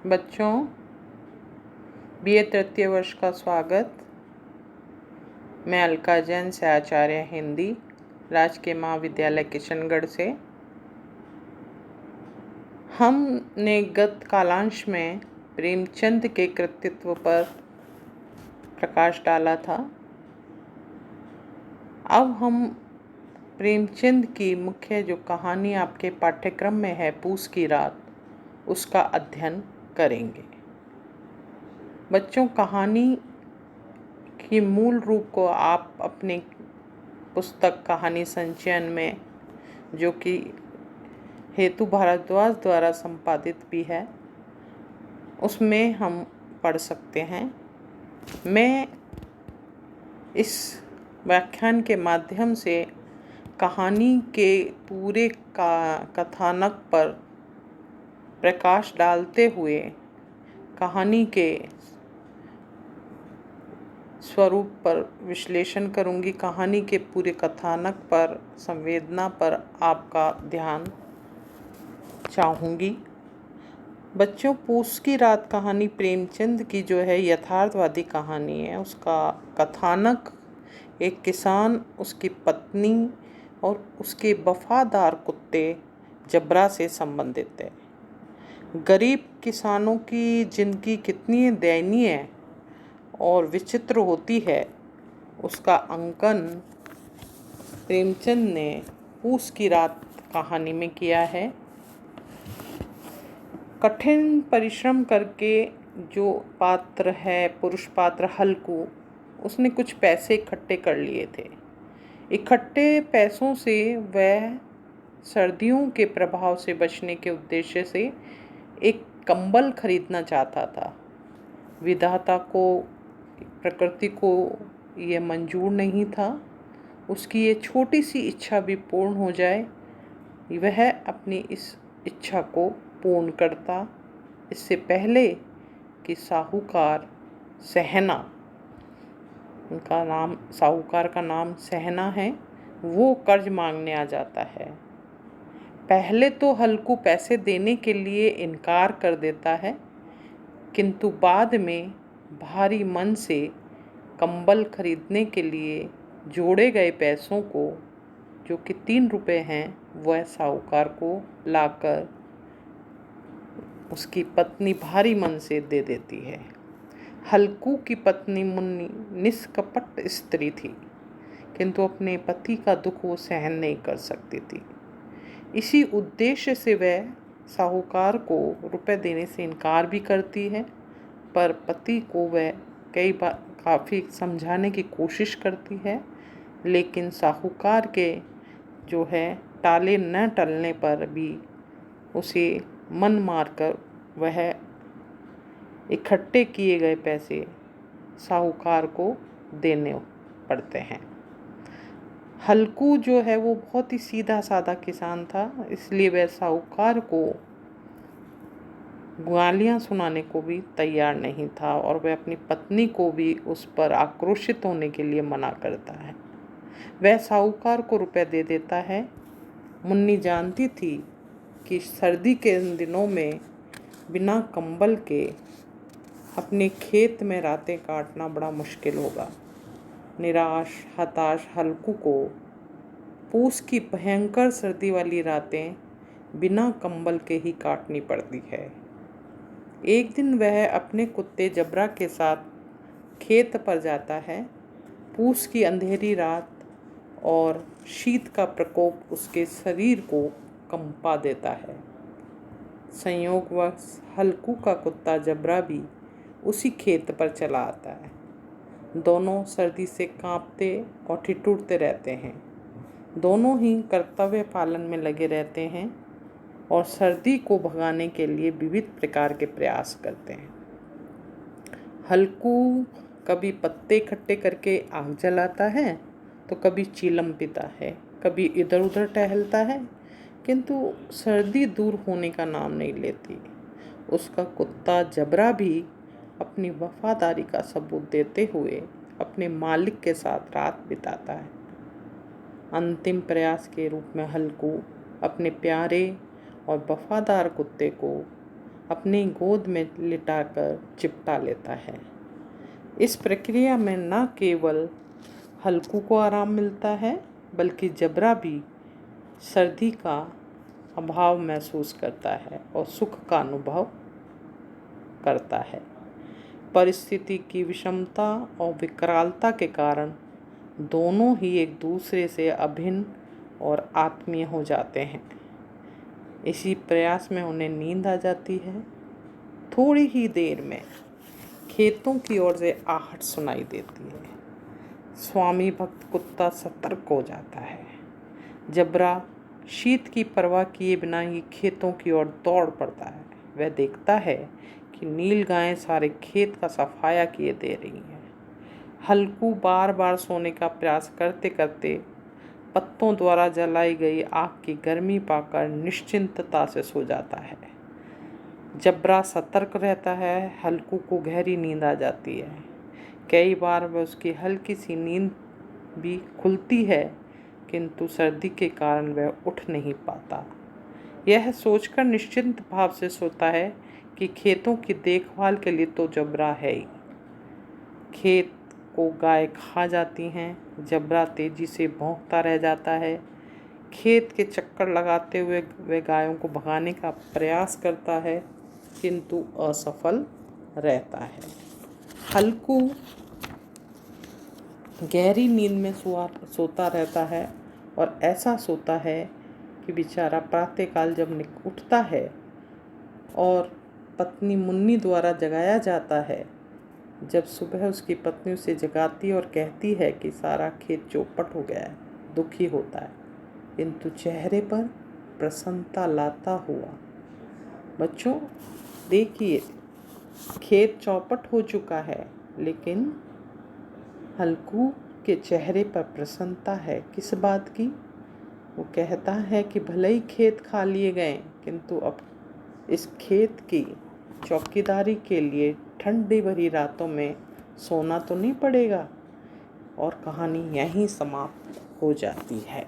बच्चों, बीए तृतीय वर्ष का स्वागत। मैं अलका जैन से आचार्य हिंदी, राजकीय महाविद्यालय किशनगढ़ से। हमने गत कालांश में प्रेमचंद के कृतित्व पर प्रकाश डाला था। अब हम प्रेमचंद की मुख्य जो कहानी आपके पाठ्यक्रम में है, पूस की रात, उसका अध्ययन करेंगे। बच्चों, कहानी की मूल रूप को आप अपनी पुस्तक कहानी संचयन में, जो कि हेतु भारद्वाज द्वारा संपादित भी है, उसमें हम पढ़ सकते हैं। मैं इस व्याख्यान के माध्यम से कहानी के पूरे कथानक पर प्रकाश डालते हुए कहानी के स्वरूप पर विश्लेषण करूंगी। कहानी के पूरे कथानक पर, संवेदना पर आपका ध्यान चाहूँगी। बच्चों, पूस की रात कहानी प्रेमचंद की जो है यथार्थवादी कहानी है। उसका कथानक एक किसान, उसकी पत्नी और उसके वफादार कुत्ते जबरा से संबंधित है। गरीब किसानों की जिंदगी कितनी दयनीय और विचित्र होती है, उसका अंकन प्रेमचंद ने पूस की रात कहानी में किया है। कठिन परिश्रम करके जो पात्र है, पुरुष पात्र हल्कू, उसने कुछ पैसे इकट्ठे कर लिए थे। इकट्ठे पैसों से वह सर्दियों के प्रभाव से बचने के उद्देश्य से एक कंबल खरीदना चाहता था। विधाता को, प्रकृति को यह मंजूर नहीं था। उसकी ये छोटी सी इच्छा भी पूर्ण हो जाए, वह अपनी इस इच्छा को पूर्ण करता, इससे पहले कि साहूकार सहना, उनका नाम, साहूकार का नाम सहना है, वो कर्ज मांगने आ जाता है। पहले तो हल्कू पैसे देने के लिए इनकार कर देता है, किंतु बाद में भारी मन से कंबल खरीदने के लिए जोड़े गए पैसों को, जो कि 3 रुपए हैं, वह साहूकार को लाकर उसकी पत्नी भारी मन से दे देती है। हल्कू की पत्नी मुन्नी निष्कपट स्त्री थी, किंतु अपने पति का दुख वो सहन नहीं कर सकती थी। इसी उद्देश्य से वह साहूकार को रुपए देने से इनकार भी करती है, पर पति को वह कई बार काफ़ी समझाने की कोशिश करती है, लेकिन साहूकार के जो है टाले न टलने पर भी उसे मन मारकर वह इकट्ठे किए गए पैसे साहूकार को देने पड़ते हैं। हल्कू जो है वो बहुत ही सीधा साधा किसान था, इसलिए वह साहूकार को गालियाँ सुनाने को भी तैयार नहीं था और वह अपनी पत्नी को भी उस पर आक्रोशित होने के लिए मना करता है। वह साहूकार को रुपए दे देता है। मुन्नी जानती थी कि सर्दी के दिनों में बिना कंबल के अपने खेत में रातें काटना बड़ा मुश्किल होगा। निराश हताश हल्कू को पूस की भयंकर सर्दी वाली रातें बिना कंबल के ही काटनी पड़ती है। एक दिन वह अपने कुत्ते जबरा के साथ खेत पर जाता है। पूस की अंधेरी रात और शीत का प्रकोप उसके शरीर को कंपा देता है। संयोगवश हल्कू का कुत्ता जबरा भी उसी खेत पर चला आता है। दोनों सर्दी से कांपते और ठिठुरते रहते हैं। दोनों ही कर्तव्य पालन में लगे रहते हैं और सर्दी को भगाने के लिए विविध प्रकार के प्रयास करते हैं। हल्कू कभी पत्ते इकट्ठे करके आग जलाता है, तो कभी चीलम पीता है, कभी इधर उधर टहलता है, किंतु सर्दी दूर होने का नाम नहीं लेती। उसका कुत्ता जबरा भी अपनी वफादारी का सबूत देते हुए अपने मालिक के साथ रात बिताता है। अंतिम प्रयास के रूप में हल्कू अपने प्यारे और वफादार कुत्ते को अपनी गोद में लिटाकर चिपटा लेता है। इस प्रक्रिया में न केवल हल्कू को आराम मिलता है, बल्कि जबरा भी सर्दी का अभाव महसूस करता है और सुख का अनुभव करता है। परिस्थिति की विषमता और विकरालता के कारण दोनों ही एक दूसरे से अभिन्न और आत्मीय हो जाते हैं। इसी प्रयास में उन्हें नींद आ जाती है। थोड़ी ही देर में खेतों की ओर से आहट सुनाई देती है। स्वामी भक्त कुत्ता सतर्क हो जाता है। जबरा शीत की परवाह किए बिना ही खेतों की ओर दौड़ पड़ता है। वह देखता है कि नील गायें सारे खेत का सफाया किए दे रही हैं। हल्कू बार बार सोने का प्रयास करते करते पत्तों द्वारा जलाई गई आग की गर्मी पाकर निश्चिंतता से सो जाता है। जबरा सतर्क रहता है। हल्कू को गहरी नींद आ जाती है। कई बार वह उसकी हल्की सी नींद भी खुलती है, किंतु सर्दी के कारण वह उठ नहीं पाता। यह सोचकर निश्चिंत भाव से सोता है कि खेतों की देखभाल के लिए तो जबरा है ही। खेत को गाय खा जाती हैं। जबरा तेजी से भौंकता रह जाता है। खेत के चक्कर लगाते हुए वह गायों को भगाने का प्रयास करता है, किंतु असफल रहता है। हल्कू गहरी नींद में सोता रहता है और ऐसा सोता है कि बेचारा प्रातःकाल जब उठता है और पत्नी मुन्नी द्वारा जगाया जाता है, जब सुबह उसकी पत्नी उसे जगाती और कहती है कि सारा खेत चौपट हो गया है, दुखी होता है, किंतु चेहरे पर प्रसन्नता लाता हुआ। बच्चों देखिए, खेत चौपट हो चुका है, लेकिन हल्कू के चेहरे पर प्रसन्नता है। किस बात की? वो कहता है कि भले ही खेत खा लिए गए, किंतु अब इस खेत की चौकीदारी के लिए ठंडी भरी रातों में सोना तो नहीं पड़ेगा। और कहानी यहीं समाप्त हो जाती है।